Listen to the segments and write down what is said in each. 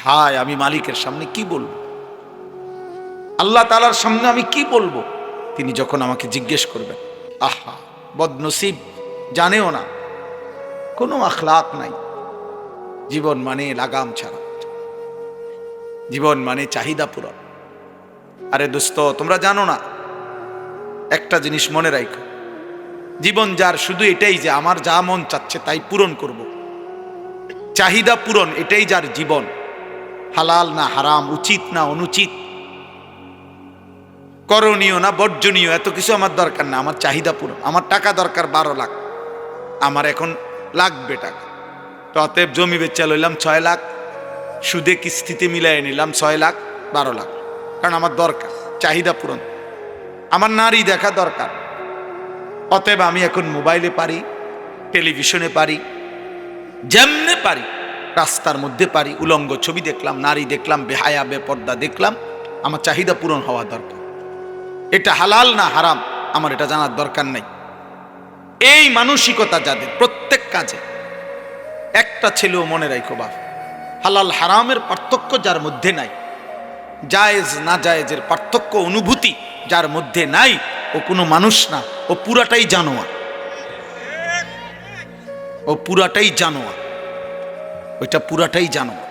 হায় আমি মালিকের সামনে কি বলবো, আল্লাহ তাআলার সামনে আমি কি বলবো। তিনি যখন আমাকে জিজ্ঞেস করবেন, আহা বদনসিব, জানেও না, কোনো আখলাক নাই, জীবন মানে লাগাম ছাড়া, জীবন মানে চাহিদা পূরণ। আরে দোস্ত, তোমরা জানো না, একটা জিনিস মনে রাখো, জীবন যার শুধু এটাই যে আমার যা মন চাচ্ছে তাই পূরণ করব, চাহিদা পূরণ, এটাই যার জীবন। হালাল না হারাম, উচিত না অনুচিত, করণীয় না বর্জনীয়, এত কিছু আমার দরকার না, আমার চাহিদা পূরণ। আমার টাকা দরকার 12 লাখ, আমার এখন লাগবে টাকা, তো অতএব জমি বেচা লইলাম 6 লাখ, সুদে কিস্তিতে মিলাই নিলাম 6 লাখ 12 লাখ, কারণ আমার দরকার, চাহিদা পূরণ। আমার নারী দেখা দরকার, অতএব আমি এখন মোবাইলে পারি, টেলিভিশনে পারি, যেমনে পারি, রাস্তার মধ্যে পারি, উলঙ্গ ছবি দেখলাম, নারী দেখলাম, বেহায়া বেপর্দা দেখলাম, আমার চাহিদা পূরণ হওয়া দরকার। এটা হালাল না হারাম আমার এটা জানার দরকার নাই। এই মানসিকতা যাদের, প্রত্যেক কাজে একটা ছেলেও মনে রাখো বাপ, হালাল হারামের পার্থক্য যার মধ্যে নাই, জায়েজ না জায়েজের পার্থক্য অনুভূতি যার মধ্যে নাই, ও কোনো মানুষ না, ও পুরাটাই জানোয়ার, ও পুরাটাই জানোয়ার, ওইটা পুরাটাই জানোয়ার।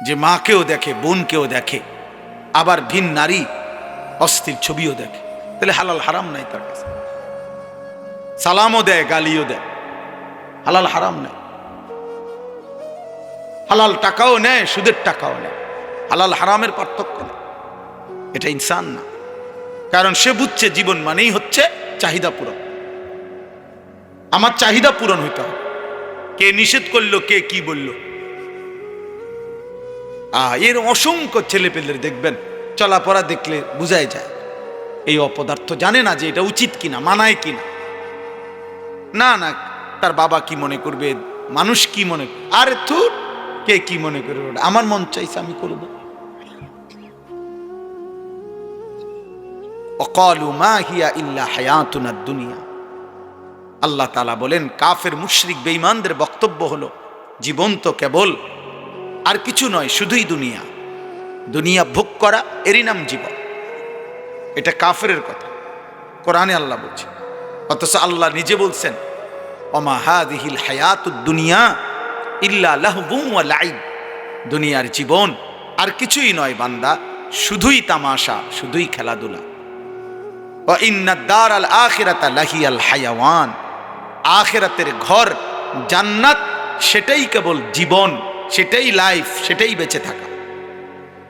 যে মাকেও দেখে, বোনকেও দেখে, আবার ভিন নারী অস্থির ছবিও দেখে, তাহলে হালাল হারাম নাই তার কাছে। সালামও দেয়, গালিও দেয়, হালাল হারাম নাই। হালাল টাকাও নেয়, সুদের টাকাও নেয়, হালাল হারামের পার্থক্য নেই। এটা ইনসান না, কারণ সে বুঝছে জীবন মানেই হচ্ছে চাহিদা পূরণ। আমার চাহিদা পূরণ হইতে হবে, কে নিষেধ করলো, কে কি বললো। এর অসংখ্য ছেলে পেলের দেখবেন চলাপড়া দেখলে বুঝাই যায়, এই অপদার্থ জানে না যে এটা উচিত কিনা, মানায় কিনা। না না, তার বাবা কি মনে করবে, মানুষ কি মনে করবে, আরে থুর, কে কি মনে করবে, আমার মন চাইছে আমি করব। ওয়াকালু মা হিয়া ইল্লা হায়াতুনা দুনিয়া। আল্লাহ তাআলা বলেন, কাফের মুশরিক বেঈমানদের বক্তব্য হলো, জীবন তো কেবল আর কিছু নয়, শুধুই দুনিয়া, দুনিয়া ভোগ করা, এরই নাম জীবন। এটা কাফেরের কথা, কোরআনে আল্লাহ বলছে। অথচ আল্লাহ নিজে বলছেন, ওমা হাযিহিল হায়াতুদ দুনিয়া ইল্লা লাহবুন ওয়া লাইব। দুনিয়ার জীবন আর কিছুই নয় বান্দা, শুধুই তামাশা, শুধুই খেলাধুলা। ওয়া ইন্নাদ দারাল আখিরাতা লাহিয়াল হায়াওয়ান। আখিরাতের ঘর জান্নাত, সেটাই কেবল জীবন, সেটাই লাইফ, সেটাই বেঁচে থাকা,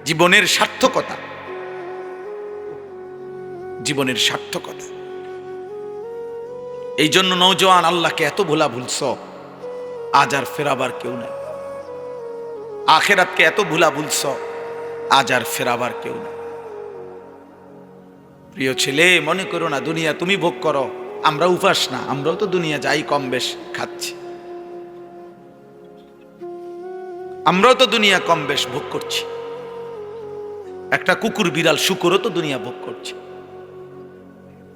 জীবনের সার্থকতা, জীবনের সার্থকতা। এই জন্য নওজোয়ান, আল্লাহকে এত ভোলা ভুলছ, আজ আর ফেরাবার কেউ নাই। আখিরাতকে এত ভোলা ভুলছ, আজ আর ফেরাবার কেউ নাই। প্রিয় ছেলে, মনে করো না দুনিয়া তুমি ভোগ করো, আমরা উপাস না, আমরাও তো দুনিয়া যাই কম বেশ খাচ্ছি, আমরাও তো দুনিয়া কম বেশ ভোগ করছি। একটা কুকুর বিড়াল শুকরও তো দুনিয়া ভোগ করছে।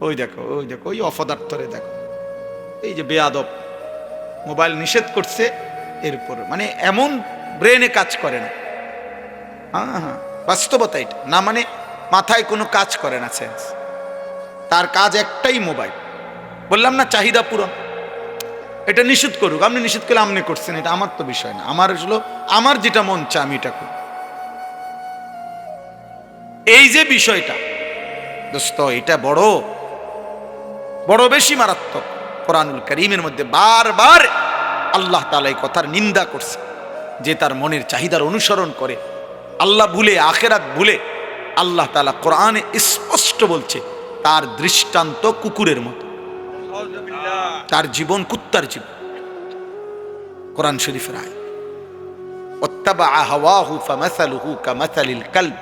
ওই দেখো, ওই দেখো, ওই অপদার্থরে দেখো, এই যে বেয়াদব, মোবাইল নিষেধ করছে, এরপর মানে এমন ব্রেনে কাজ করে না। হ্যাঁ, বাস্তবতা এটা না, মানে মাথায় কোনো কাজ করে না, সেন্স, তার কাজ একটাই মোবাইল। বললাম না চাহিদা পূরণ, এটা নিষেধ করুক, আপনি নিষেধ করলে আপনি করছেন, এটা আমার তো বিষয় না, আমার হলো আমার যেটা মন চায় আমি এটা করি। এই যে বিষয়টা দোস্ত, এটা বড় বড় বেশি মারাত্মক। কোরআনুল কারীমের মধ্যে বারবার আল্লাহ তাআলা এই কথার নিন্দা করছে, যে তার মনের চাহিদার অনুসরণ করে, আল্লাহ ভুলে, আখিরাত ভুলে। আল্লাহ তাআলা কোরআনে স্পষ্ট বলছে, তার দৃষ্টান্ত কুকুরের মতো, তার জীবন কুত্তার জীবন। কোরআন শরীফের আয়াত, ওয়াত্তাবা হাওয়াহু ফামাসালুহু কামাসালিল কালব।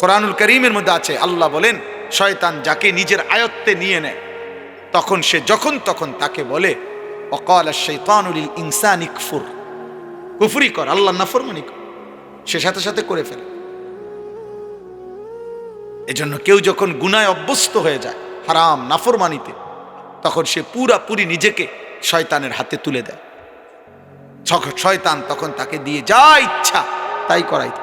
কোরআনুল কারীমের মধ্যে আছে, আল্লাহ বলেন, শয়তান যাকে নিজের আয়ত্তে নিয়ে নেয়, তখন সে যখন তখন তাকে বলে, ওয়াকালা শাইতানু লিল ইনসানি কফুর, কুফরি কর, আল্লাহর নাফরমানি কর, সে সাথে সাথে করে ফেলে। এজন্য কেউ যখন গুনায় অভ্যস্ত হয়ে যায়, হারাম নাফরমানিতে, তখন সে পুরাপুরি নিজেকে শয়তানের হাতে তুলে দেয়। শয়তান তখন তাকে দিয়ে যা ইচ্ছা তাই করাইতে।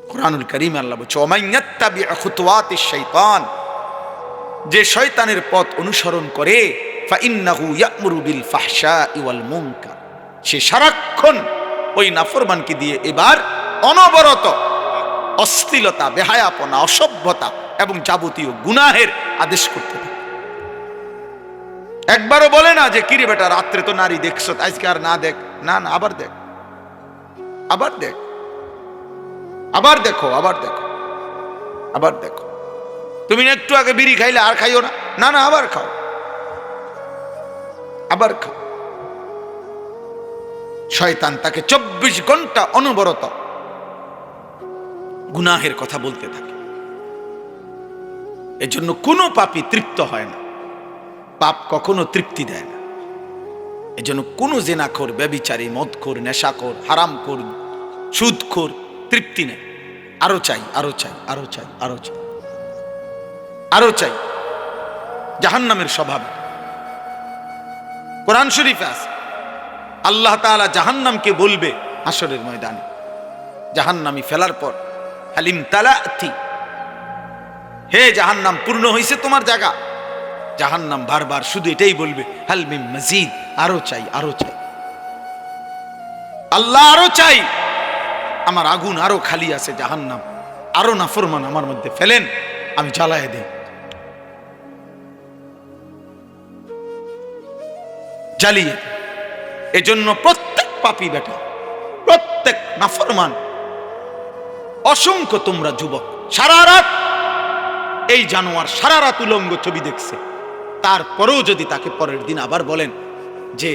কুরআনুল কারীমে আল্লাহ বলছে, ওমান ইয়াত্তাবি খুতুওয়াতিশ শাইতান, যে শয়তানের পথ অনুসরণ করে, ফাইন্নাহু ইয়া'মুরু বিল ফাহশাই ওয়াল মুনকার, সে সারাক্ষণ ওই নাফরমানকে দিয়ে এবার অনবরত অশ্লীলতা, বেহায়াপনা, অসভ্যতা এবং যাবতীয় গুনাহের আদেশ করতে থাকে। একবারও বলে না যে কিরে বেটা রাত্রে তো নারী দেখছো, আজকে আর না দেখ, না না, আবার দেখ, আবার দেখ, আবার দেখো, আবার দেখো, আবার দেখো। তুমি একটু আগে বিড়ি খাইলে আর খাইও না, না না, আবার খাও, আবার খাও। শয়তান তাকে 24 ঘন্টা অনবরত গুনাহের কথা বলতে থাকে। এজন্য কোনো পাপী তৃপ্ত হয় না, পাপ কখনো তৃপ্তি দেয় না। এজন্য কোনো জেনাখোর, ব্যভিচারী, মদখোর, নেশাখোর, হারামখোর, সুদখোর তৃপ্তি নেই, আরো চাই, আরো চাই, আরো চাই, আরো চাই, আরো চাই। জাহান্নামের স্বভাব। কোরআন শরীফে আছে আল্লাহ তাআলা জাহান্নামকে বলবে হাসরের ময়দানে, জাহান্নামী ফেলার পর, হালিম তালাতি, হে জাহান্নাম পূর্ণ হয়েছে তোমার জায়গা। জাহান্নাম বারবার শুধু এটাই বলবে, হাল মিন মাজিদ, আরো চাই, আরো চাই, আল্লাহ আরো চাই, আমার আগুন আরো খালি আছে, জাহান্নাম আরো নাফরমান আমার মধ্যে ফেলেন, আমি জ্বালায় দেই, জ্বালিয়ে। এজন্য প্রত্যেক পাপী বেটা, প্রত্যেক নাফরমান, অসংখ্য তোমরা যুবক সারা রাত এই জানোয়ার সারা রাত উলঙ্গ ছবি দেখছে, তারপরেও যদি তাকে পরের দিন আবার বলেন যে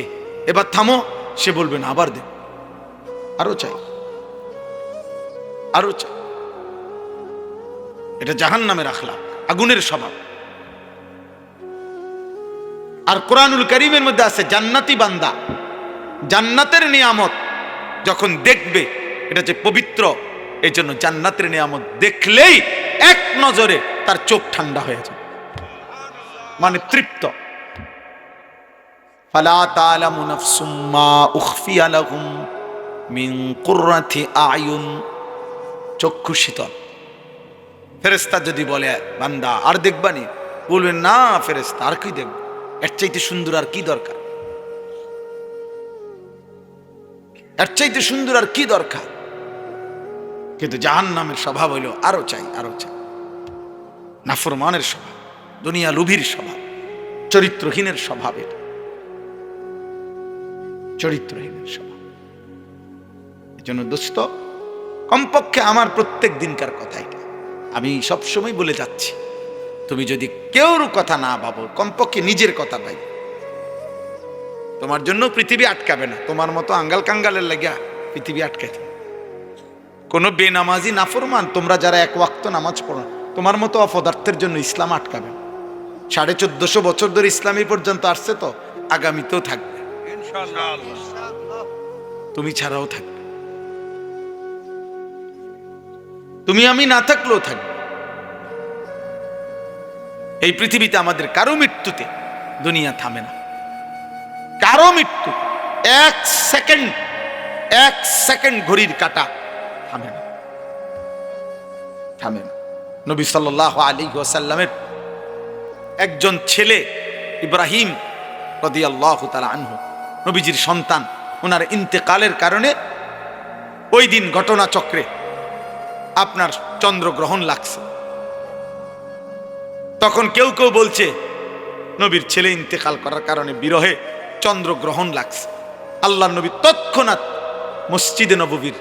এবার থামো, সে বলবে না, আবার দেন, আরো চাই, আরো চাই। এটা জাহান্নামের আখলাক, আগুনের স্বভাব। আর কোরআনুল কারীমের মধ্যে আছে জান্নাতি বান্দা, জান্নাতের নিয়ামত যখন দেখবে, এটা যে পবিত্র, এই জন্য জান্নাতের নিয়ামত দেখলেই এক নজরে তার চোখ ঠান্ডা হয়ে যায়, মানে তৃপ্ত। ফালা তা'লামু নাফসুম মা উখফিয়া লাহুম মিন কুররাতি আ'য়ুন, চক্ষু শীতল। ফেরেশতা যদি বলে বান্দা আর দেখবানি, বলবেন না ফেরেশতা আর কি দেখব, এর চাইতে সুন্দর আর কি দরকার, এর চাইতে সুন্দর আর কি দরকার। কিন্তু জাহান্নামের স্বভাব হইল আরো চাই, আরো চাই। নাফরমানের স্বভাব, দুনিয়া লোভীর স্বভাব, চরিত্রহীনের স্বভাব, এটা চরিত্রহীনের স্বভাব। এজন্য দোস্ত, কমপক্ষে আমার প্রত্যেক দিনকার কথা এটা আমি সবসময় বলে যাচ্ছি, তুমি যদি কেউর কথা না ভাবো, কমপক্ষে নিজের কথা ভাই। তোমার জন্য পৃথিবী আটকাবে না, তোমার মতো আঙ্গাল কাঙ্গালের লাগিয়া পৃথিবী আটকাইতে। কোনো বেনামাজি নাফরমান, তোমরা যারা এক ওয়াক্ত নামাজ পড়ো, তোমার মতো অপদার্থের জন্য ইসলাম আটকাবে। 1450 বছর ধরে ইসলামী পর্যন্ত আসছে, তো আগামীতেও থাকবে ইনশাআল্লাহ, তুমি ছাড়াও থাকবে, তুমি আমি না থাকলেও থাকবে। এই পৃথিবীতে আমাদের কারো মৃত্যুতে দুনিয়া থামে না, কারো মৃত্যু এক সেকেন্ড ঘড়ির কাঁটা থামে না, থামে না। নবী সাল্লাল্লাহু আলাইহি ওয়াসাল্লামের একজন ছেলে ইব্রাহিম রাদিয়াল্লাহু তাআলা আনহু, নবীজির সন্তান, ওনার ইন্তেকালের কারণে ওই দিন ঘটনাচক্রে আপনার চন্দ্রগ্রহণ লাগছে। তখন কেউ কেউ বলছে নবীর ছেলে ইন্তেকাল করার কারণে বিরহে চন্দ্রগ্রহণ লাগছে। আল্লাহর নবী তৎক্ষণাৎ মসজিদে নববীর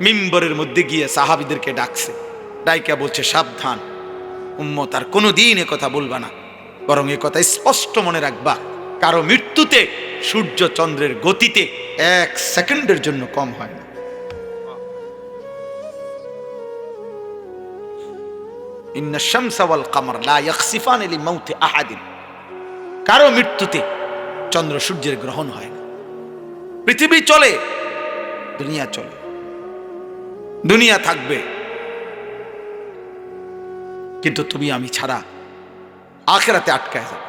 মিম্বরের মধ্যে গিয়ে সাহাবীদেরকে ডাকছে, ডাইকা বলছে, সাবধান উম্মত, আর কোনোদিন এ কথা বলবা না, বরং এ কথা স্পষ্ট মনে রাখবা, কারো মৃত্যুতে সূর্য চন্দ্রের গতিতে 1 সেকেন্ডের জন্য কম হয় না। ইন্না শামসা ওয়াল কামার লা ইয়াখসিফানি লিমাউতি আহাদিন, কারো মৃত্যুতে চন্দ্র সূর্যের গ্রহণ হয় না। পৃথিবী চলে, দুনিয়া চলে, দুনিয়া থাকবে, কিন্তু তুমি আমি ছাড়া আখিরাতে আটকায় যাবে।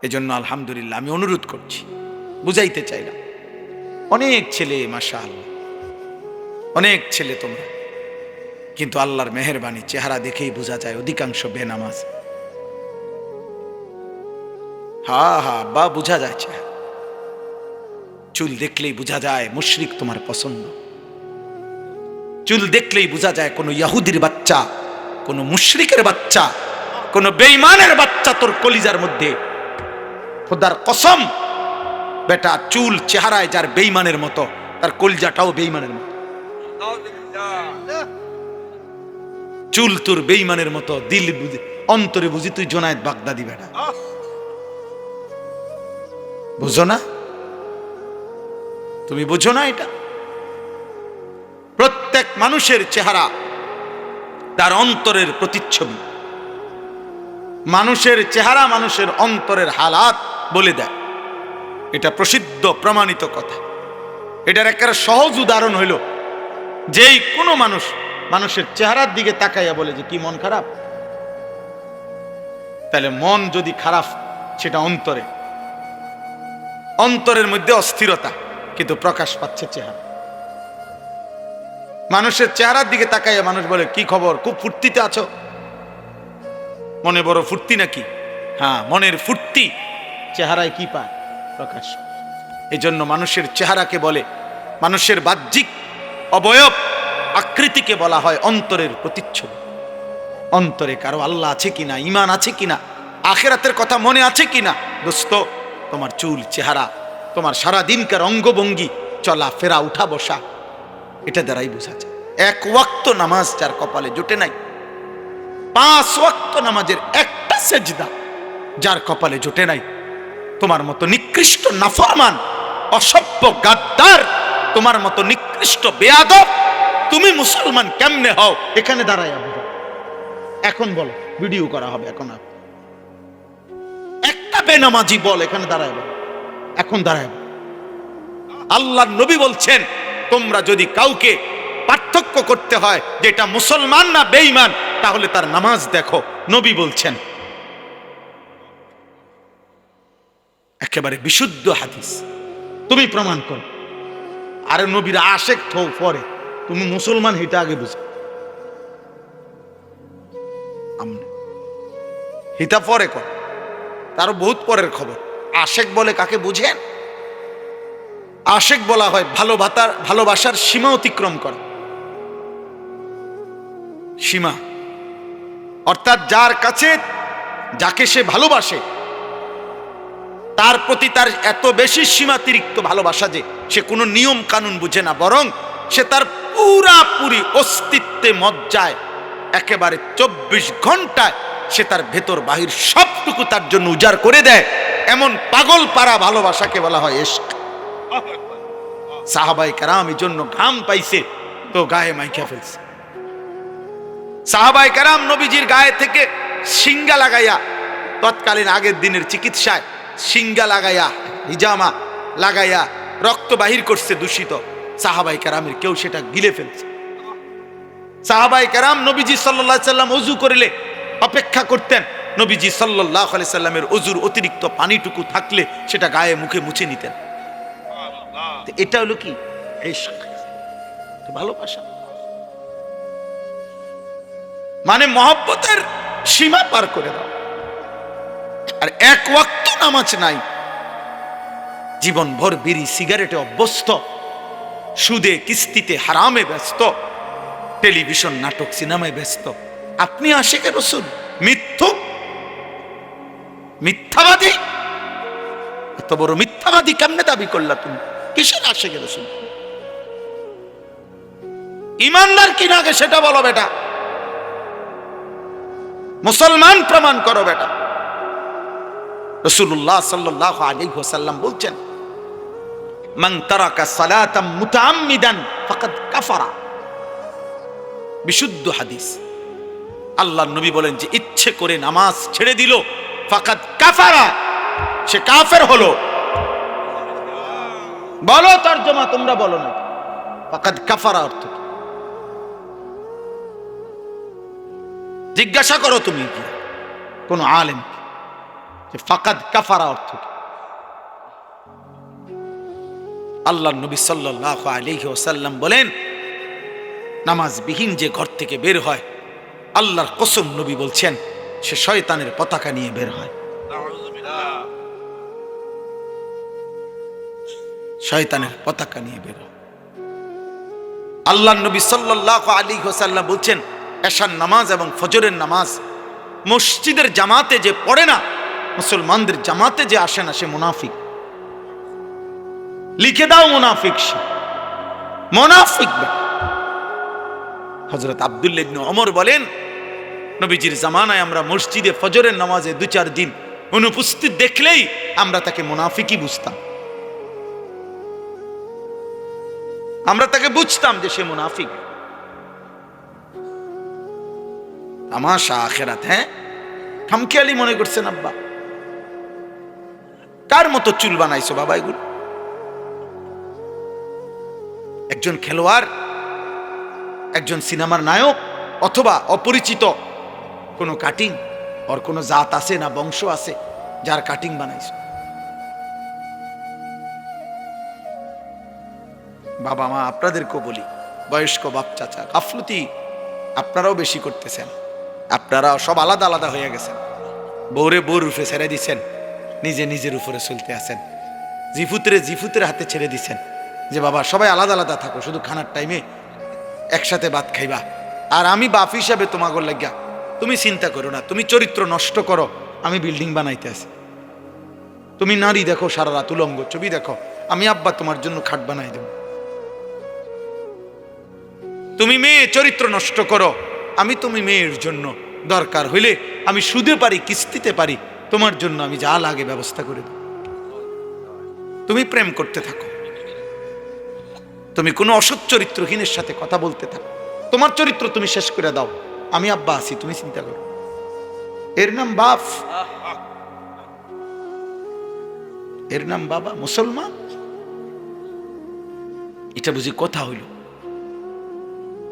এজন্য আলহামদুলিল্লাহ আমি অনুরোধ করছি, বুঝাইতে চাইলাম, অনেক ছেলে মাশাআল্লাহ, অনেক ছেলে তোমরা, কিন্তু আল্লাহর মেহেরবানি চেহারা দেখেই বোঝা যায় অধিকাংশ বেনামাজ। বা বোঝা যায় চেহারা, চুল দেখলেই বোঝা যায় মুশরিক তোমার পছন্দ, চুল দেখলেই বোঝা যায় কোন ইহুদির বাচ্চা, কোন মুশরিকের বাচ্চা, কোন বেঈমানের বাচ্চা তোর কলিজার মধ্যে। খোদার কসম বেটা, চুল চেহারায় যার বেঈমানের মতো, তার কলিজাটাও বেঈমানের মতো। চুল তোর বেঈমানের মতো, দিল বুঝি, অন্তরে বুঝি তুই জোনায়েদ বাগদাদি বেটা। বুঝো না? তুমি বুঝো না এটা? প্রত্যেক মানুষের চেহারা তার অন্তরের প্রতিচ্ছবি। মানুষের চেহারা মানুষের অন্তরের হালাত বলে দেয়, এটা প্রসিদ্ধ প্রমাণিত কথা। এটার একটা সহজ উদাহরণ হইল, যেই কোনো মানুষ মানুষের চেহারার দিকে তাকাইয়া বলে যে কি মন খারাপ, তাহলে মন যদি খারাপ, সেটা অন্তরে, অন্তরের মধ্যে অস্থিরতা, কিন্তু প্রকাশ পাচ্ছে চেহারা। মানুষের চেহারার দিকে তাকাইয়া মানুষ বলে কি খবর, খুব ফুর্তিতে আছো, মনে বড় ফুর্তি নাকি? হ্যাঁ, মনের ফুর্তি চেহারায় কি পায়? প্রকাশ। এই জন্য মানুষের চেহারাকে বলে, মানুষের বাহ্যিক অবয়ব আকৃতিকে বলা হয় অন্তরের প্রতিচ্ছবি। অন্তরে কারো আল্লাহ আছে কিনা, ঈমান আছে কিনা, আখিরাতের কথা মনে আছে কিনা, দোস্ত তোমার চুল চেহারা, তোমার সারা দিনকার অঙ্গভঙ্গি, চলা ফেরা, উঠা বসা, এটা দ্বারাই বোঝা যায়। এক ওয়াক্ত নামাজ যার কপালে জোটে নাই, 5 ওয়াক্ত নামাজের একটা সেজদা যার কপালে জোটে নাই, তোমার মতো নিকৃষ্ট নাফরমান, অসভ্য গাদ্দার, তোমার মতো নিকৃষ্ট বেয়াদব তুমি মুসলমান কেমনে হও? এখানে দাঁড়ায় বুঝো। এখন বলো, ভিডিও করা হবে এখন। একটা বেনামাজি বল, এখানে দাঁড়ায় বল, এখন দাঁড়ায়। আল্লাহর নবী বলছেন, তোমরা যদি কাউকে পার্থক্য করতে হয় যে এটা মুসলমান না বেঈমান, তাহলে তার নামাজ দেখো। নবী বলছেন, একেবারে বিশুদ্ধ হাদিস, তুমি প্রমাণ করো। আরে নবীর আশেক তো পরে, তুমি মুসলমান এটা আগে বুঝো। হিতা পরে কর, তার বহুত পরের খবর। আশেক বলে কাকে বুঝেন? আশেক বলা হয় ভালোবাসার সীমা অতিক্রম করা। সীমা অর্থাৎ যার কাছে, যাকে সে ভালোবাসে, তার প্রতি তার এত বেশি সীমাতিরিক্ত ভালোবাসা যে সে কোনো নিয়ম কানুন বুঝে না, বরং সে তার পুরাপুরি অস্তিত্বে মজ্জায় একেবারে 24 ঘন্টায় সে তার ভেতর বাহির সবটুকু তার জন্য উজাড় করে দেয়। এমন পাগল পারা ভালোবাসাকে বলা হয় ইশক। সাহাবায়ে কেরাম এই জন্য ঘাম পাইছে তো গায়ে মাইখা ফেলছে। সাহাবায়ে কেরাম নবীজির গায়ে থেকে শিঙ্গা লাগাইয়া, তৎকালীন আগের দিনের চিকিৎসায় শিঙ্গা লাগাইয়া, হিজামা লাগাইয়া রক্ত বাহির করছে দূষিত। সাহাবায়ে কেরামের কেউ সেটা গিলে ফেলছে। সাহাবায়ে কেরাম নবীজি সাল্লাল্লাহু আলাইহি সাল্লাম ওযু করলে অপেক্ষা করতেন, নবীজি সাল্লাল্লাহু আলাইহি সাল্লামের ওযুর অতিরিক্ত পানিটুকু থাকলে সেটা গায়ে মুখে মুছে নিতেন। এটা হলো কি? ইশক, ভালোবাসা। মানে মহব্বতের সীমা পার করে দাও। আর এক ওয়াক্ত নামাজ নাই, জীবন ভর বিড়ি সিগারেটে অভ্যস্ত, সুদে কিস্তিতে হারামে ব্যস্ত, টেলিভিশন নাটক সিনেমায় ব্যস্ত। আপনি আশিকে রাসূল, মিথ্যুক, মিথ্যাবাদী। এত বড় মিথ্যাবাদী কেমনে দাবি করলা তুমি? কিসের আশিকে রাসূল? ইমানদার কিনা আগে সেটা বলো বেটা, মুসলমান প্রমাণ করো বেটা। রাসূলুল্লাহ সাল্লাল্লাহু আলাইহি ওয়াসাল্লাম বলছেন, মান তারাকা সালাতাম মুতাআম্মিদান ফাকাদ কাফারা। বিশুদ্ধ হাদিস। আল্লাহর নবী বলেন যে ইচ্ছে করে নামাজ ছেড়ে দিল, ফাকাদ কাফারা, সে কাফের হলো। বলো তরজমা, তোমরা বলো না। ফাকাদ কাফারা অর্থ কি? জিজ্ঞাসা করো তুমি কি কোন আলেম, যে ফাকাদ কাফারা অর্থ কি? আল্লাহর নবী সাল্লাল্লাহু আলাইহি ওয়াসাল্লাম বলেন, নামাজবিহীন যে ঘর থেকে বের হয়, আল্লাহর কসম নবী বলছেন, সে শয়তানের পতাকা নিয়ে বের হয়। শয়তানের পতাকা নিয়ে বের হয়। আল্লাহর নবী সাল্লাল্লাহু আলাইহি ওয়াসাল্লাম বলছেন, এশার নামাজ এবং ফজরের নামাজ মসজিদের জামাতে যে পড়ে না, মুসলমানদের জামাতে যে আসে না, সে মুনাফিক। লিখে দাও মুনাফিক, সে মুনাফিক। হযরত আব্দুল্লাহ ইবনে ওমর বলেন, নবীজির জামানায় আমরা মসজিদে ফজরের নামাজে 2-4 দিন অনুপস্থিত দেখলেই আমরা তাকে মুনাফিকই বুঝতাম। আমরা তাকে বুঝতাম যে সে মুনাফিক। তামাশা আখিরাত। হ্যাঁ, খামখেয়ালি মনে করছেন আব্বা? কার মতো চুল বানাইছো বাবা এগুলো? একজন খেলোয়াড়, একজন সিনেমার নায়ক, অথবা অপরিচিত কোনো কাটিং, ওর কোনো জাত আছে না বংশ আছে যার কাটিং বানাইছো? বাবা মা আপনাদেরকেও বলি, বয়স্ক বাপ চাচা, গাফলতি আপনারাও বেশি করতেছেন। আপনারাও সব আলাদা আলাদা হয়ে গেছেন। বউরে বউর রূপে ছেড়ে দিচ্ছেন, নিজে নিজের উপরে চলতে আছেন। জিফুতের হাতে ছেড়ে দিচ্ছেন যে বাবা সবাই আলাদা আলাদা থাকো, শুধু খানার টাইমে একসাথে ভাত খাইবা। আর আমি বাপ হিসাবে তোমাকে লাগিয়া, তুমি চিন্তা করো না, তুমি চরিত্র নষ্ট করো, আমি বিল্ডিং বানাইতে আছি। তুমি নারী দেখো সারা রাত, উলঙ্গ ছবি দেখো, আমি আব্বা তোমার জন্য খাট বানাই দেব। তুমি মেয়ে চরিত্র নষ্ট করো, তুমি মেয়ের জন্য দরকার হইলে আমি সুদে পারি, কিস্তিতে পারি, তোমার জন্য আমি যা লাগে ব্যবস্থা করে দেব। তুমি প্রেম করতে থাকো, তুমি কোনো অসৎ চরিত্রহীনের সাথে কথা বলতে থাকো, তোমার চরিত্র তুমি শেষ করে দাও, আমি আব্বা আছি, তুমি চিন্তা করো। এর নাম বাপ, এর নাম বাবা, মুসলমান। এটা বুঝি কথা হইল?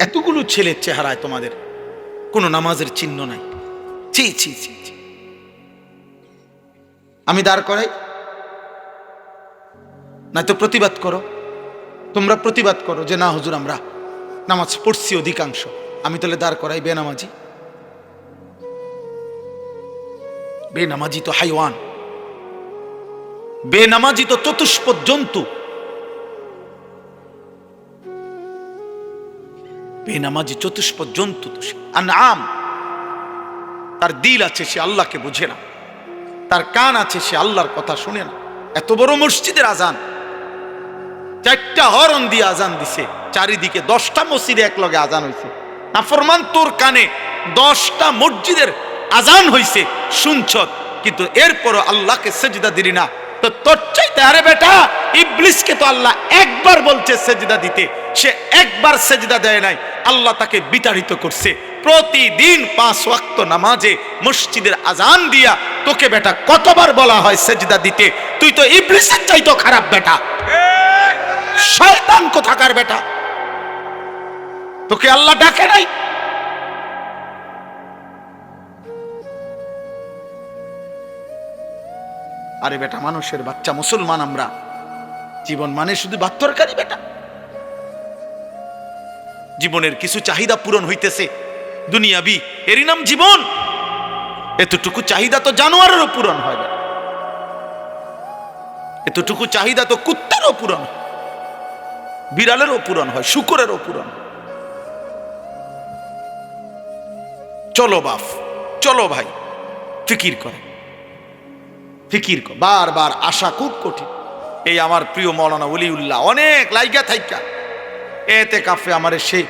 এতগুলো ছেলের চেহারায় তোমাদের কোনো নামাজের চিহ্ন নাই। ছি ছি ছি ছি। আমি দাঁড় করাই, না তো প্রতিবাদ করো। তোমরা প্রতিবাদ করো যে না হুজুর আমরা নামাজ পড়ছি অধিকাংশ, আমি তাহলে দাঁড় করাই বেনামাজি। বেনামাজি তো হাইওয়ান, বেনামাজি তো চতুষ্পদ জন্তু। বেনামাজি চতুষ্পদ জন্তু তো সে আনআম। তার দিল আছে, সে আল্লাহকে বুঝে না। তার কান আছে, সে আল্লাহর কথা শুনে না। এত বড় মসজিদের আজান, 4টা হরন দিয়ে আজান দিছে, চারিদিকে 10টা মসজিদে এক লগে আজান হয়েছে। নাফরমান তোর কানে 10টা মসজিদের আজান হয়েছে, শুনছ, কিন্তু এরপরও আল্লাহকে সেজদা দিলি না। তো তোর চাইতে, আরে বেটা, ইবলিসকে তো আল্লাহ একবার বলছে সেজদা দিতে, সে একবার সেজদা দেয় নাই, আল্লাহ তাকে বিতাড়িত করছে। প্রতিদিন 5 ওয়াক্ত নামাজে মসজিদের আজান দিয়া তোকে বেটা কতবার বলা হয় সেজদা দিতে? তুই তো ইবলিসের চাইতো খারাপ বেটা, শয়তান কোথাকার বেটা। তোকে আল্লাহ ডাকে নাই? আরে বেটা, মানুষের বাচ্চা, মুসলমান আমরা, জীবন মানে শুধু ভাত তরকারি বেটা। জীবনের কিছু চাহিদা পূরণ হইতেছে দুনিয়াবি, এরই নাম জীবন। এতটুকু চাহিদা তো জানোয়ারেরও পূরণ হয় বেটা, এতটুকু চাহিদা তো কুত্তারও পূরণ হয়, বিড়ালেরও পূরণ হয়, শুকরেরও পূরণ হয়। চলো বাপ, চলো ভাই, ফিকির করে, ফিকির কর। বারবার আসা খুব কঠিন। এই আমার প্রিয় মৌলানা ওলিউল্লাহ অনেক লাইগা থাইকা এতে কাফে আমারে সেই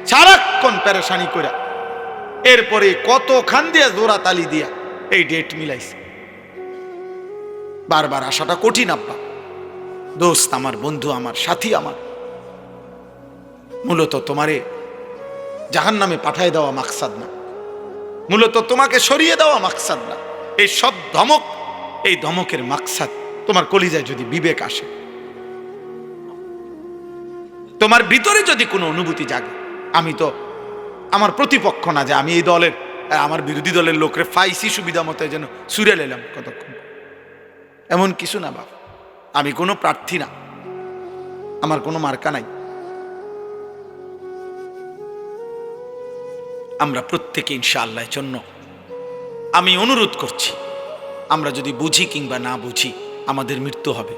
সারাক্ষণ পেরেশানি করে, এরপরে কত খান দিয়া জোড়া তালি দিয়া এই ডেট মিলাইছে। বারবার আসাটা কঠিন আব্বা। দোস্ত আমার, বন্ধু আমার, সাথী আমার, মূলত তোমারে জাহান্নামে পাঠায় দেওয়া মাকসাদ না, মূলত তোমাকে সরিয়ে দেওয়া মাকসাদ না। এই সব ধমক, এই ধমকের মাকসাদ তোমার কলিজায় যদি বিবেক আসে, তোমার ভিতরে যদি কোনো অনুভূতি জাগে, আমি তো আমার প্রতিপক্ষ না যে আমি এই দলের, আমার বিরোধী দলের লোকরে ফাইসি সুবিধা মতো যেন সুরে এলাম কতক্ষণ। এমন কিছু না বাপ, আমি কোনো প্রার্থী না, আমার কোনো মার্কা নাই। আমরা প্রত্যেকে ইনশাআল্লাহর জন্য আমি অনুরোধ করছি, আমরা যদি বুঝি কিংবা না বুঝি আমাদের মৃত্যু হবে।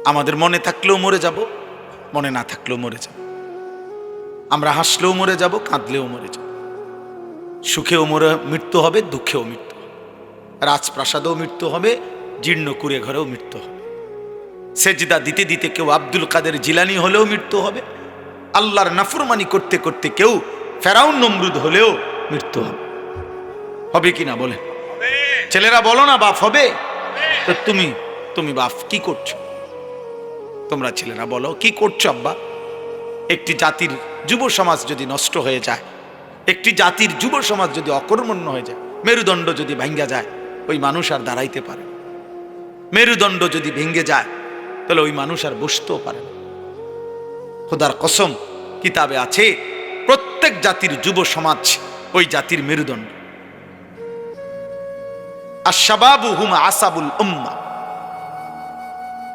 আমাদের মনে থাকলেও মরে যাব, মনে না থাকলেও মরে যাব। আমরা হাসলেও মরে যাব, কাঁদলেও মরে যাব। সুখেও মৃত্যু হবে, দুঃখেও মৃত্যু হবে। রাজপ্রাসাদেও মৃত্যু হবে, জীর্ণ কুড়ে ঘরেও মৃত্যু হবে। সেজদা দিতে দিতে কেউ আব্দুল কাদের জিলানি হলেও মৃত্যু হবে। আল্লাহর নাফরমানি করতে করতে কেউ ফেরাউন নমরুদ হলেও মৃত্যু হবে। হবে কি না বলে? ছেলেরা বলো না বাপ হবে? তো তুমি বাপ কি করছো? তোমরা ছেলেরা বলো কি করছো আব্বা? একটি জাতির যুব সমাজ যদি নষ্ট হয়ে যায়, একটি জাতির যুব সমাজ যদি অকর্মণ্য হয়ে যায়, মেরুদণ্ড যদি ভাঙ্গা যায়, ওই মানুষ আর দাঁড়াইতে পারে। মেরুদণ্ড যদি ভেঙে যায় তাহলে ওই মানুষ আর বসতেও পারে না। খোদার কসম, কিতাবে আছে প্রত্যেক জাতির যুব সমাজ ওই জাতির মেরুদণ্ড। আশ-শাবাবু হুম আসাবুল উম্মাহ।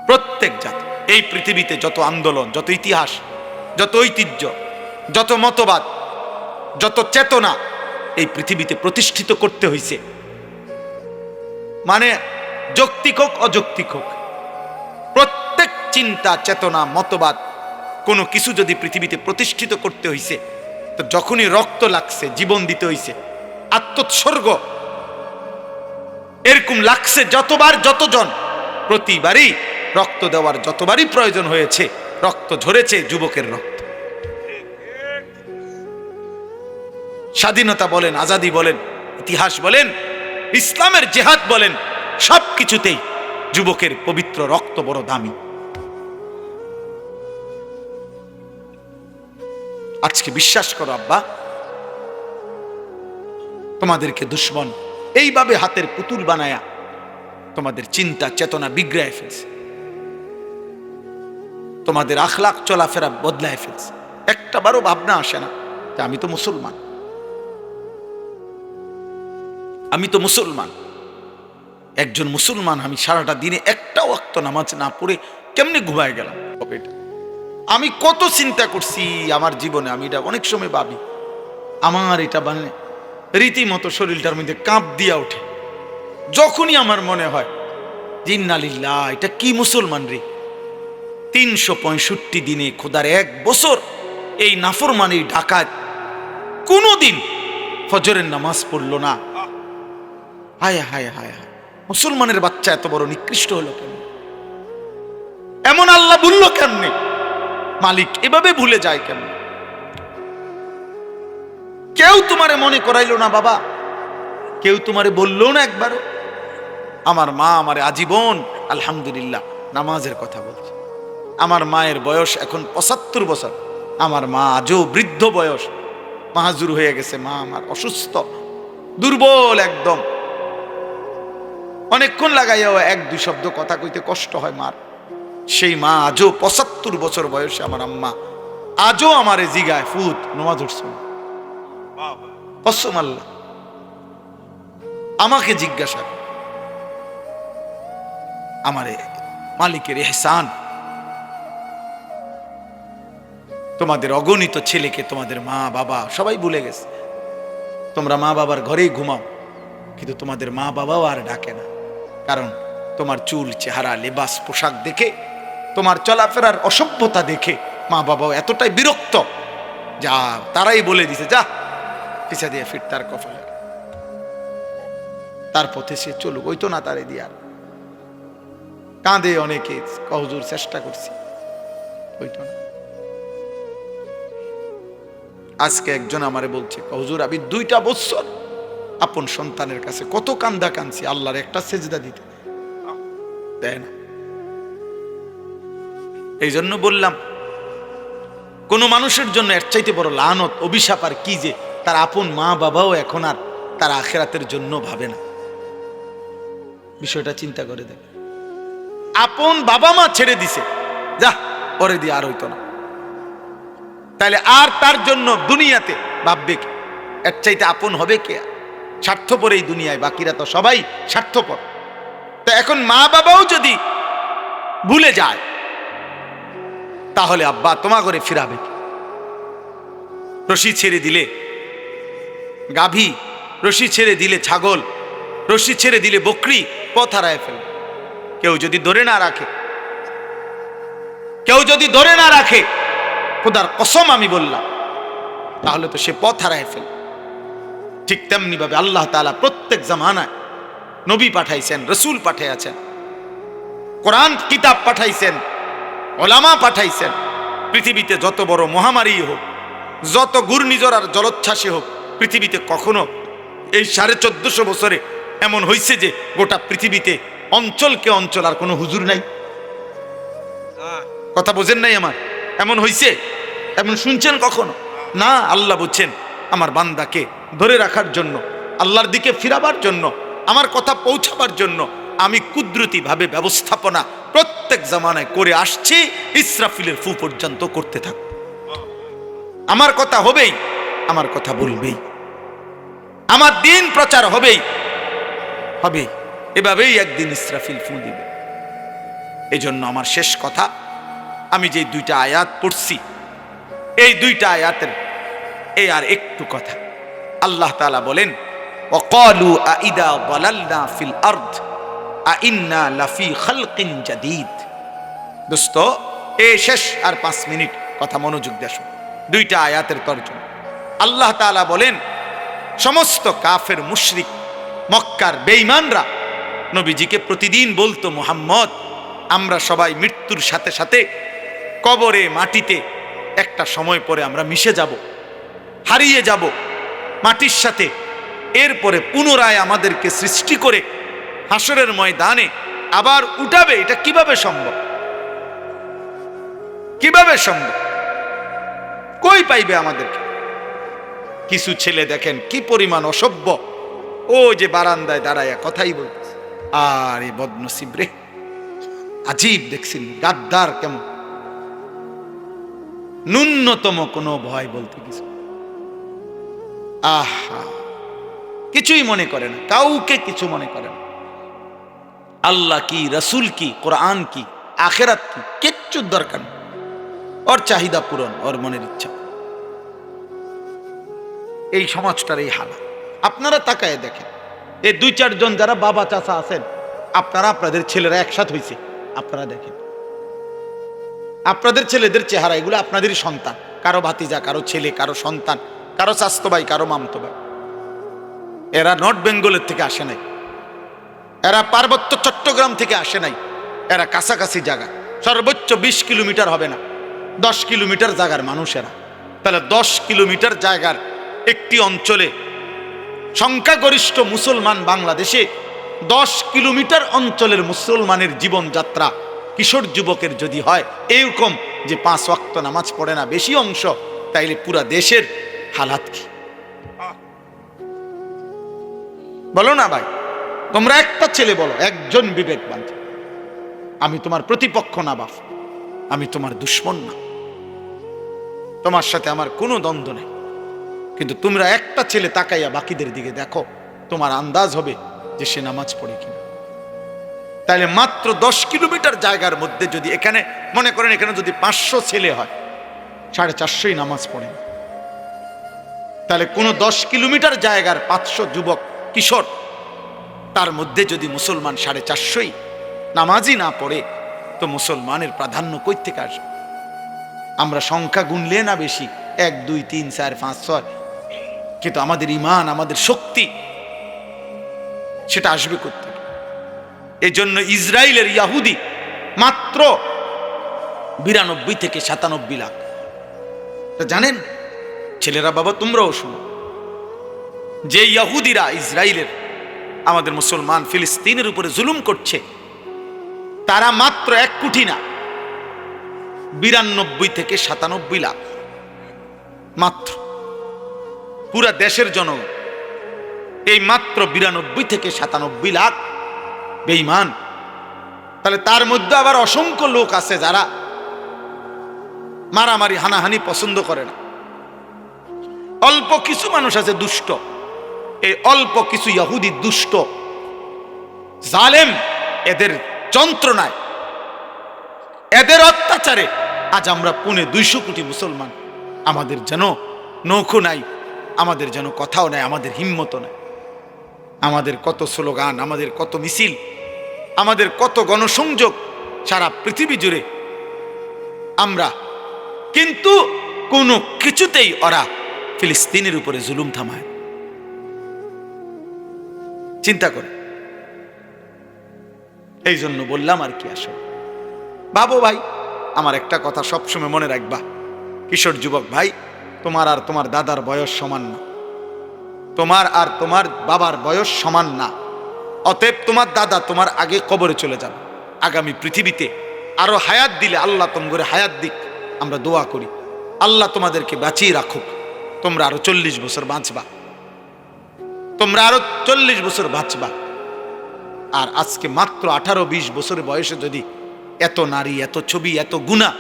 প্রত্যেক জাতি, এই পৃথিবীতে যত আন্দোলন, যত ইতিহাস, যত ঐতিহ্য, যত মতবাদ, যত চেতনা এই পৃথিবীতে প্রতিষ্ঠিত করতে হয়েছে, মানে যৌক্তিক হোক অযৌক্তিক হোক, প্রত্যেক চিন্তা চেতনা মতবাদ কোনো কিছু যদি পৃথিবীতে প্রতিষ্ঠিত করতে হয়েছে, তো যখনই রক্ত লাগছে, জীবন দিতে হয়েছে, আত্মোৎসর্গ এরকম লাগছে যতবার, যতজন, প্রতিবারই রক্ত দেওয়ার যতবারই প্রয়োজন হয়েছে, রক্ত ঝরেছে যুবকের রক্ত। স্বাধীনতা বলেন, আজাদি বলেন, ইতিহাস বলেন, ইসলামের জেহাদ বলেন, সবকিছুতেই যুবকের পবিত্র রক্ত বড় দামি। আজকে বিশ্বাস করো আব্বা, তোমাদেরকে দুশ্মন এইভাবে হাতের পুতুল বানায়া তোমাদের চিন্তা চেতনা বিগড়ায় ফেলছে, তোমাদের আখলাক চলাফেরা বদলায় ফেলছে। একটা বারও ভাবনা আসে না যে আমি তো মুসলমান, আমি তো মুসলমান, একজন মুসলমান, আমি সারাটা দিনে একটা ওয়াক্ত নামাজ না পড়ে কেমনে ঘুমায় গেলাম। আমি কত চিন্তা করছি আমার জীবনে, আমি এটা অনেক সময় ভাবি, আমার এটা মানে রীতিমতো শরীরটার মধ্যে কাঁপ দিয়া ওঠে যখনই আমার মনে হয় যে ইন্না লিল্লাহ, এটা কি মুসলমান রে, 365 দিনে খোদার 1 বছর এই নাফরমানি ডাকাত কোনোদিন ফজরের নামাজ পড়লো না। হায় হায় হায় হায়, মুসলমানের বাচ্চা এত বড় নিকৃষ্ট হলো কেন? এমন আল্লাহ ভুললো কেমনে? মালিক এভাবে ভুলে যায় কেন? কেউ তোমারে মনে করাইলো না বাবা, কেউ তোমারে বললো না একবারও? আমার মা আমারে আজীবন আলহামদুলিল্লাহ নামাজের কথা বলছে। আমার মায়ের বয়স এখন 75 বছর, আমার মা আজও বৃদ্ধ বয়স, মাহাজুর হয়ে গেছে, মা আমার অসুস্থ, দুর্বল একদম, অনেকক্ষণ লাগাইয়াও 1-2 শব্দ কথা কইতে কষ্ট হয় মার। সেই মা আজও 75 বছর বয়সে আমার আম্মা আজও আমারে জিগায়, ফুত নামাজ উঠছ? কসম আল্লাহ, আমাকে জিজ্ঞাসা, আমারে মালিকের ইহসান। তোমাদের অগণিত ছেলেকে তোমাদের মা বাবা সবাই ভুলে গেছে। তোমরা মা বাবার ঘরেই ঘুমাও, কিন্তু তোমাদের মা বাবাও আর ডাকে না, কারণ তোমার চুল চেহারা লেবাস পোশাক দেখে, তোমার চলাফেরার অসভ্যতা দেখে মা বাবাও এতটাই বিরক্ত, যা তারাই বলে দিছে, যা পিছা দিয়ে ফির তার কপালে, তার পথে সে চলুক, ওই তো না তারে দিয়ার। কাঁদে অনেকে, হুজুর চেষ্টা করছি, ওই তো না। আজকে একজন আমারে বলছে, হুজুর আমি 2টা বছর আপন সন্তানের কাছে কত কান্দা কাঁদছি, আল্লাহর একটা সেজদা দিতে দেয় না। এই জন্য বললাম, কোন মানুষের জন্য এর চাইতে বড় লানত অভিশাপ আর কি, যে তার আপন মা বাবাও এখন আর তার আখিরাতের জন্য ভাবে না। বিষয়টা চিন্তা করে দেখ, আপন বাবা মা ছেড়ে দিছে, যা পরে দিয়ে আর হইতো না, তাহলে আর তার জন্য দুনিয়াতে ভাববে কে? এর চাইতে আপন হবে কে? স্বার্থপর এই দুনিয়ায়, বাকিরা তো সবাই স্বার্থপর। তো এখন মা বাবাও যদি ভুলে যায় তাহলে আব্বা তোমা করে ফিরাবে কি? রশি ছেড়ে দিলে গাভী, রশি ছেড়ে দিলে ছাগল, রশি ছেড়ে দিলে বকরি পথ হারায় ফেলে। কেউ যদি ধরে না রাখে, কেউ যদি ধরে না রাখে, খোদার কসম আমি বললাম, তাহলে তো সে পথ হারায় ফেলে। ঠিক তেমনি ভাবে আল্লাহ তাআলা প্রত্যেক জামানায় নবী পাঠাইছেন, রসুল পাঠাইয়াছেন, কোরআন কিতাব পাঠাইছেন, ওলামা পাঠাইছেন। পৃথিবীতে যত বড় মহামারী হোক, যত ঘূর্ণিঝড় আর জলোচ্ছ্বাসে হোক, পৃথিবীতে কখনো এই 1450 বছরে এমন হয়েছে যে গোটা পৃথিবীতে অঞ্চলকে অঞ্চল আর কোনো হুজুর নাই? কথা বোঝেন নাই আমার? এমন হয়েছে? এমন শুনছেন কখনো? না। আল্লাহ বলছেন আমার বান্দাকে ধরে রাখার জন্য, আল্লাহর দিকে ফিরাবার জন্য, আমার কথা পৌঁছাবার জন্য আমি কুদরতি ভাবে ব্যবস্থাপনা প্রত্যেক জামানায় করে আসছি। ইসরাফিলের ফু পর্যন্ত করতে থাক। আমার কথা হবেই, আমার কথা বলবেই, আমার দিন প্রচার হবেই হবে। এভাবেই একদিন ইসরাফিল ফু দিবে। এই জন্য আমার শেষ কথা, আমি যে দুইটা আয়াত পড়ছি, এই দুইটা আয়াতের এই আর একটু কথা। আল্লাহ তাআলা বলেন ওয়াকালু আইদা যালালনা ফিল আরদ আইন্না লাফি খালকিন জাদীদ। দোস্ত, এই শেষ আর 5 মিনিট কথা মনোযোগ দিয়ে শুনুন। দুইটা আয়াতের তর্জমা। আল্লাহ তাআলা বলেন সমস্ত কাফের মুশরিক মক্কার বেঈমানরা নবীজিকে প্রতিদিন বলতো, মুহাম্মদ আমরা সবাই মৃত্যুর সাথে সাথে কবরে মাটিতে একটা সময় পরে আমরা মিশে যাব, হারিয়ে যাব মাটির সাথে। এরপরে পুনরায় আমাদেরকে সৃষ্টি করে হাসরের ময়দানে আবার উঠাবে। এটা কিভাবে সম্ভব? কিভাবে সম্ভব? কই পাইবে আমাদেরকে? কিছু ছেলে দেখেন কি পরিমাণ অসভ্য, ও যে বারান্দায় দাঁড়ায় কথাই বলতেছে। আর এই বদনসিব রে, আজীব দেখছেন, গাদ্দার কেমন, ন্যূনতম কোনো ভয় বলতে কিছু। আহা, কিছুই মনে করে না, কাউকে কিছু মনে করে না। আল্লাহ কি, রসুল কি, কোরআন কি, আখেরাত কি, কিচ্ছুর দরকার নেই। ওর চাহিদা পূরণ, ওর মনের ইচ্ছা। এই সমাজটার এই হালাত। আপনারা তাকায় দেখেন, এই 2-4 জন যারা বাবা চাচা আছেন, আপনারা আপনাদের ছেলেরা একসাথে হয়েছে, আপনারা দেখেন আপনাদের ছেলেদের চেহারা, এগুলো আপনাদেরই সন্তান। কারো ভাতিজা, কারো ছেলে, কারো সন্তান, কারো চাস্তো ভাই, কারো মামতো ভাই। এরা নর্থ বেঙ্গলের থেকে আসে নাই, এরা পার্বত্য চট্টগ্রাম থেকে আসে নাই, এরা কাছাকাছি জায়গা, সর্বোচ্চ 20 কিলোমিটার হবে না, 10 কিলোমিটার জায়গার মানুষেরা। তাহলে 10 কিলোমিটার জায়গার একটি অঞ্চলে সংখ্যাগরিষ্ঠ মুসলমান বাংলাদেশে 10 কিলোমিটার অঞ্চলের মুসলমানের জীবনযাত্রা কিশোর যুবকের যদি হয় এরকম যে 5 ওয়াক্ত নামাজ পড়ে না বেশি অংশ, তাইলে পুরা দেশের হালাত কি? বলো না ভাই, তোমরা একটা ছেলে বলো, একজন বিবেকবান, আমি তোমার প্রতিপক্ষ না বাপ, আমি তোমার দুশ্মন না, তোমার সাথে আমার কোনো দ্বন্দ্ব নেই, কিন্তু তোমরা একটা ছেলে তাকাইয়া বাকিদের দিকে দেখো, তোমার আন্দাজ হবে যে সে নামাজ পড়ে কিনা। তাহলে মাত্র 10 কিলোমিটার জায়গার মধ্যে যদি এখানে মনে করেন, এখানে যদি 500 ছেলে হয়, 450 নামাজ পড়ে, তাহলে কোনো 10 কিলোমিটার জায়গার 500 যুবক কিশোর, তার মধ্যে যদি মুসলমান 450 নামাজই না পড়ে, তো মুসলমানের প্রাধান্য কই থেকে আসবে? আমরা সংখ্যা গুনলে না বেশি, 1 2 3 4 5 6, কিন্তু আমাদের ঈমান, আমাদের শক্তি সেটা আসবে কোথা থেকে? এই জন্য ইসরায়েলের ইহুদি মাত্র 92 থেকে 97 লাখ। জানেন ছেলেরা, বাবা তোমরাও শুনো, যে ইহুদিরা ইসরায়েলের আমাদের মুসলমান ফিলিস্তিনের উপরে জুলুম করছে, তারা মাত্র 1 কোটি না, 92 থেকে 97 লাখ মাত্র। পুরা দেশের জনগণ এই মাত্র 92 থেকে 97 লাখ বেঈমান। তাহলে তার মধ্যে আবার অসংখ্য লোক আছে যারা মারামারি হানাহানি পছন্দ করে না। অল্প কিছু মানুষ আছে দুষ্ট, এই অল্প কিছু ইহুদি দুষ্ট জালেম, এদের যন্ত্রণায়, এদের অত্যাচারে আজ আমরা 250 কোটি মুসলমান। আমাদের যেন নৌকো নাই, আমাদের যেন কথাও নাই, আমাদের হিম্মত নাই। আমাদের কত স্লোগান, আমাদের কত মিছিল, আমাদের কত গণসংযোগ সারা পৃথিবী জুড়ে আমরা, কিন্তু কোনো কিছুতেই ওরা ফিলিস্তিনের উপরে জুলুম থামায়। চিন্তা করে, এই জন্য বললাম আর কি, আসো ভাবো ভাই। আমার একটা কথা সবসময় মনে রাখবা, কিশোর যুবক ভাই, তোমার আর তোমার দাদার বয়স সমান না, তোমার আর তোমার বাবার বয়স সমান না। অতএব তোমার দাদা তোমার আগে কবরে চলে যাবে, আগামী পৃথিবীতে আরো হায়াত দিলে আল্লাহ তোমাদের হায়াত দিক, আমরা দোয়া করি আল্লাহ তোমাদেরকে বাঁচিয়ে রাখুক। তোমরা আরো 40 বছর বাঁচবা, তোমরা আরো 40 বছর বাঁচবা। আর আজকে মাত্র 18-20 বছরের বয়সে যদি এত নারী, এত ছবি, এত গুনাহ,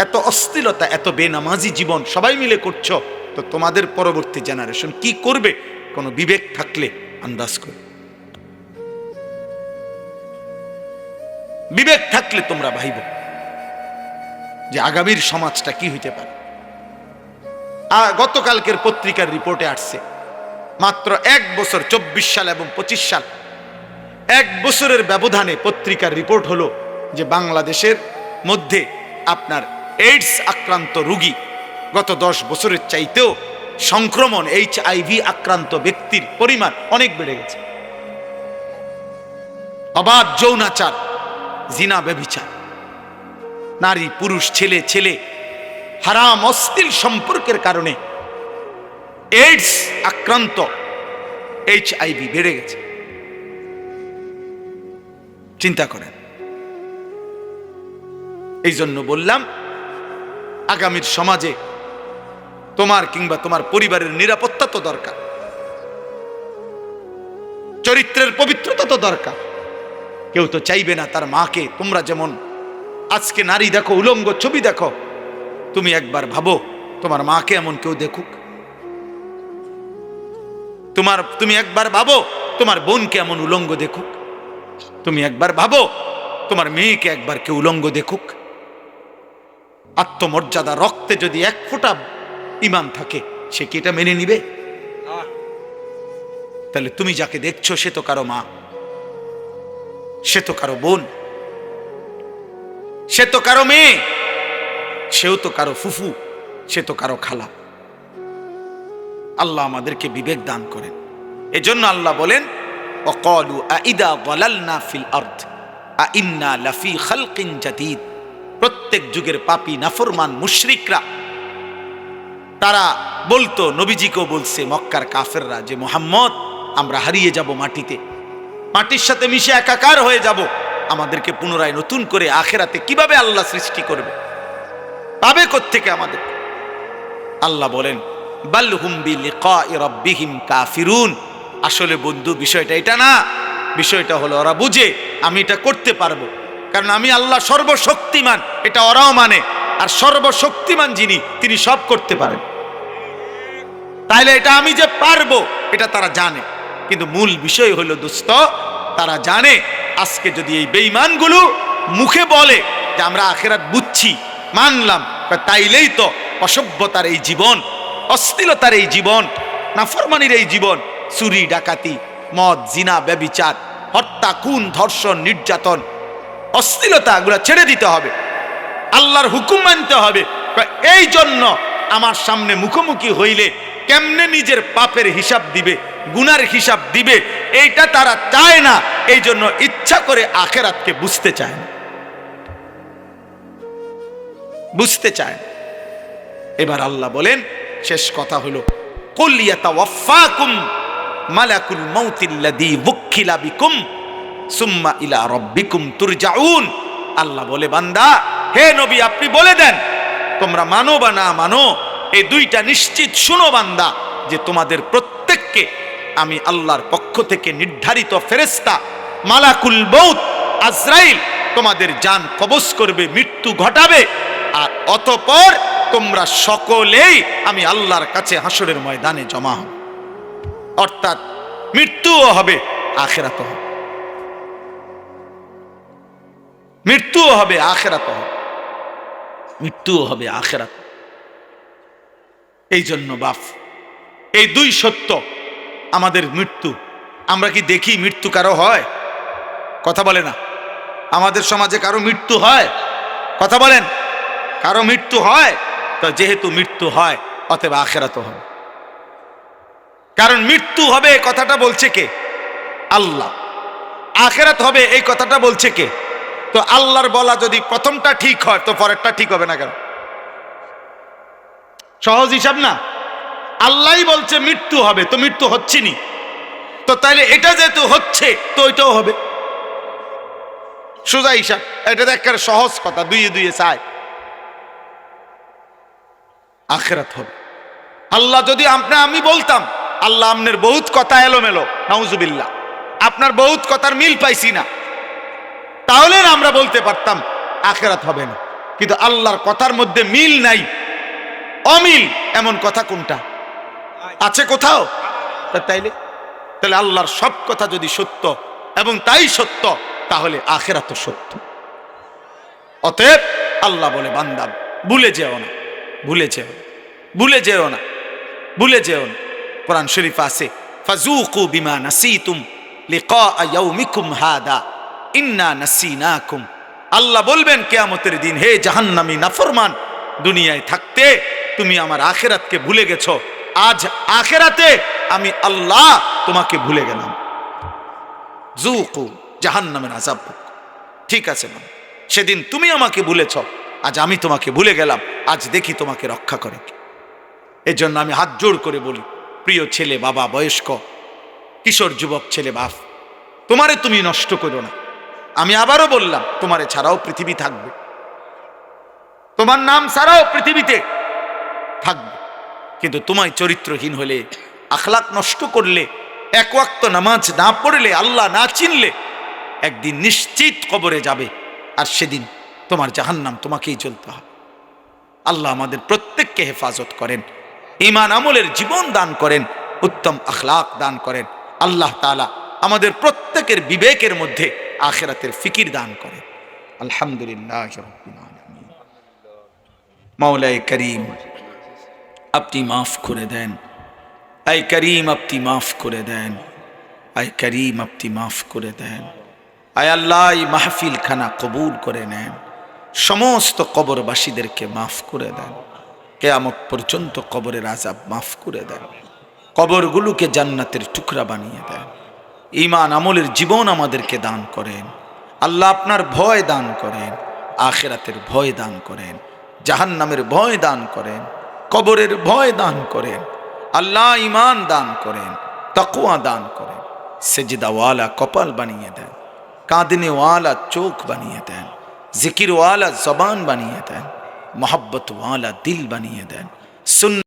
এত অশ্লীলতা, এত বেনামাজি জীবন সবাই মিলে করছো, তো তোমাদের পরবর্তী জেনারেশন কি করবে? কোনো বিবেক থাকলে আন্দাজ করো, বিবেক থাকলে তোমরা ভাইব যে আগামীর সমাজটা কি হইতে পারে। গতকালকের পত্রিকার রিপোর্টে আসছে, মাত্র 1 বছর 24 সাল এবং 25 সাল, 1 বছরের ব্যবধানে পত্রিকার রিপোর্ট হলো যে বাংলাদেশের মধ্যে আপনার এইডস আক্রান্ত রোগী গত 10 বছরের চাইতেও সংক্রমণ HIV আক্রান্ত ব্যক্তির পরিমাণ অনেক বেড়ে গেছে। অবাধ যৌনাচার, জিনা, ব্যভিচার, নারী পুরুষ, ছেলে ছেলে হারাম অশ্লীল সম্পর্কের কারণে এইডস আক্রান্ত, HIV বেড়ে গেছে। চিন্তা করেন। এই জন্য বললাম, আগামীর সমাজে তোমার কিংবা তোমার পরিবারের নিরাপত্তা তো দরকার, চরিত্রের পবিত্রতা তো দরকার। কেউ তো চাইবে না তার মাকে, তোমরা যেমন আজকে নারী দেখো, উলঙ্গ ছবি দেখো, তুমি একবার ভাবো তোমার মাকে এমন কেউ দেখুক? তুমি একবার ভাবো তোমার বোনকে এমন উলঙ্গ দেখুক? তুমি একবার ভাবো তোমার মেয়েকে একবার কেউ উলঙ্গ দেখুক? আত্মমর্যাদা, রক্তে যদি 1 ফোঁটা ঈমান থাকে, সে কি এটা মেনে নিবে? তাহলে তুমি যাকে দেখছো সে তো কারো মা, সে তো কারো বোন, সে তো কারো মেয়ে, সেও তো কারো ফুফু, সে তো কারো খালা। আল্লাহ আমাদেরকে বিবেক দান করেন। এজন্য আল্লাহ বলেন, ওয়াকালু আইদা যালালনা ফিল আরদ আইন্না লাফি খালকিন জাদীদ। প্রত্যেক যুগের পাপী, নাফরমান, মুশরিকরা তারা বলতো, নবীজিকেও বলছে মক্কার কাফেররা, যে মুহাম্মদ আমরা হারিয়ে যাব মাটিতে, মাটির সাথে মিশে একাকার হয়ে যাব, আমাদেরকে পুনরায় নতুন করে আখিরাতে কিভাবে আল্লাহ সৃষ্টি করবে, পাবে কোত্থেকে আমাদের? আল্লাহ বলেন, বাল হুম বিলিকাই রাব্বিহিম কাফিরুন। আসলে বন্ধু, বিষয়টা এটা না, বিষয়টা হলো ওরা বুঝে আমি এটা করতে পারবো, কারণ আমি আল্লাহ সর্বশক্তিমান, এটা ওরাও মানে। আর সর্বশক্তিমান যিনি, তিনি সব করতে পারেন, তাইলে এটা আমি যে পারবো এটা তারা জানে। কিন্তু মূল বিষয় হলো দোস্ত, তারা জানে আজকে যদি এই বেঈমানগুলো মুখে বলে যে আমরা আখিরাত বুঝছি, মানলাম, তাইলেই তো অসভ্যতার এই জীবন, অশ্লীলতার এই জীবন, নাফরমানির এই জীবন, চুরি, ডাকাতি, মদ, জিনা, ব্যভিচার, হত্যা, খুন, ধর্ষণ, নির্যাতন, অশ্লীলতা এগুলো ছেড়ে দিতে হবে, আল্লাহর হুকুম মানতে হবে। এই জন্য আমার সামনে মুখোমুখি হইলে কেমনে নিজের পাপের হিসাব দিবে, গুনার হিসাব দিবে, এইটা তারা চায় না। এই জন্য ইচ্ছা করে আখিরাতকে বুঝতে চায় না, বুঝতে চায় না। এবার আল্লাহ বলেন, শেষ কথা হলো, কুল ইয়াতাওয়াফাকুম মালাকুল মাউতিল্লাযী ওয়াক্কিলা বিকুম সুম্মা ইলা রাব্বিকুম তুরজাউন। আল্লাহ বলে, বান্দা, হে নবী, আপনি বলে দেন, তোমরা মানো বা না মানো, এই দুইটা নিশ্চিত শুনো বান্দা, যে তোমাদের প্রত্যেককে আমি আল্লাহর পক্ষ থেকে নির্ধারিত ফেরেশতা মালাকুল মউত আজরাইল তোমাদের জান কবজ করবে, মৃত্যু ঘটাবে, আর অতঃপর তোমরা সকলেই আমি আল্লাহর কাছে হাসরের ময়দানে জমা হবে। অর্থাৎ মৃত্যুও হবে, আখিরাতও হবে। মৃত্যুও হবে, আখিরাত হবে, মৃত্যুও হবে, আখিরাত। এই জন্য বাপ, এই দুই সত্য আমাদের মৃত্যু। আমরা কি দেখি মৃত্যু কারো হয়? কথা বলে না। আমাদের সমাজে কারো মৃত্যু হয়? কথা বলেন। কারো মৃত্যু হয়? তো যেহেতু মৃত্যু হয়, অতএব আখিরাত হবে। কারণ মৃত্যু হবে এই কথাটা বলছে কে? আল্লাহ। আখিরাত হবে এই কথাটা বলছে কে? তো আল্লাহর বলা যদি প্রথমটা ঠিক হয়, তো পরেরটা ঠিক হবে না কেন? সহজ হিসাব না? আল্লাহই বলছে মৃত্যু হবে, তো মৃত্যু হচ্ছে নি, তো তাইলে এটা যেহেতু হচ্ছে, তো ওইটাও হবে। সোজা হিসাব। এটা দেখার সহজ কথা, দুইয়ে দুইয়ে চায়। আখিরাত হবে। আল্লাহ যদি আমি বলতাম আল্লাহ আপনার বহুত কথা এলোমেলো, নাউজুবিল্লাহ, আপনার বহুত কথার মিল পাইছি না, তাহলে আমরা বলতে পারতাম আখিরাত হবে না। কিন্তু আল্লাহর কথার মধ্যে মিল নাই, অমিল, এমন কথা কোনটা আছে কোথাও? তাহলে আল্লাহর সব কথা যদি সত্য এবং তাই সত্য, তাহলে আখিরাত সত্য। অতএব আল্লাহ বলে, বান্দা ভুলে যেও না, ভুলে যেও না, ভুলে যেও না, ভুলে যেও না। কোরআন শরীফ আছে, ফাজুকু বিমা নাসিতুম লিকা ইয়াউমিকুম হাদা ইন্না নাসিনাকুম। আল্লাহ বলবেন কিয়ামতের দিন, হে জাহান্নামী নাফরমান, দুনিয়ায় থাকতে তুমি আমার আখিরাতকে ভুলে গেছো, আজ আখিরাতে আমি আল্লাহ তোমাকে ভুলে গেলাম। জুকু জাহান্নামের আযাব। ঠিক আছে না, সেদিন তুমি আমাকে ভুলেছ, আজ আমি তোমাকে ভুলে গেলাম, আজ দেখি তোমাকে রক্ষা করে কি। এই জন্য আমি হাত জোড় করে বলি, প্রিয় ছেলে, বাবা, বয়স্ক, কিশোর, যুবক, ছেলে, বাপ, তোমারে তুমি নষ্ট করো না। আমি আবারও বললাম, তোমারে ছাড়াও পৃথিবী থাকবে, তোমার নাম ছাড়াও পৃথিবীতে থাকবে, কিন্তু তোমায় চরিত্রহীন হলে, আখলাক নষ্ট করলে, এক ওয়াক্ত নামাজ না পড়লে, আল্লাহ না চিনলে, একদিন নিশ্চিত কবরে যাবে, আর সেদিন তোমার জাহান্নাম তোমাকেই চলতে হবে। আল্লাহ আমাদের প্রত্যেককে হেফাজত করেন, ঈমান আমলের জীবন দান করেন, উত্তম আখলাক দান করেন। আল্লাহ তাআলা আমাদের প্রত্যেকের বিবেকের মধ্যে আখিরাতের ফিকির দান করেন। আলহামদুলিল্লাহ রাব্বিল আলামিন। মাওলায়ে করিম, আপনি মাফ করে দেন। আয় করিম, আপনি মাফ করে দেন। আয় করিম, আপনি মাফ করে দেন। আয় আল্লাহ, এই মাহফিল খানা কবুল করে নেন। সমস্ত কবরবাসীদেরকে মাফ করে দেন। কিয়ামত পর্যন্ত কবরের আযাব মাফ করে দেন। কবরগুলোকে জান্নাতের টুকরা বানিয়ে দেন। ঈমান আমলের জীবন আমাদেরকে দান করেন। আল্লাহ, আপনার ভয় দান করেন, আখিরাতের ভয় দান করেন, জাহান্নামের ভয় দান করেন, কবরের ভয় দান করেন। আল্লাহ, ঈমান দান করেন, তাকওয়া দান করেন। সেজদাওয়ালা কপাল বানিয়ে দেন, কাঁদনেওয়ালা চোখ বানিয়ে দেন, জিকিরওয়ালা জবান বানিয়ে দেন, মোহাব্বতওয়ালা দিল বানিয়ে দেন।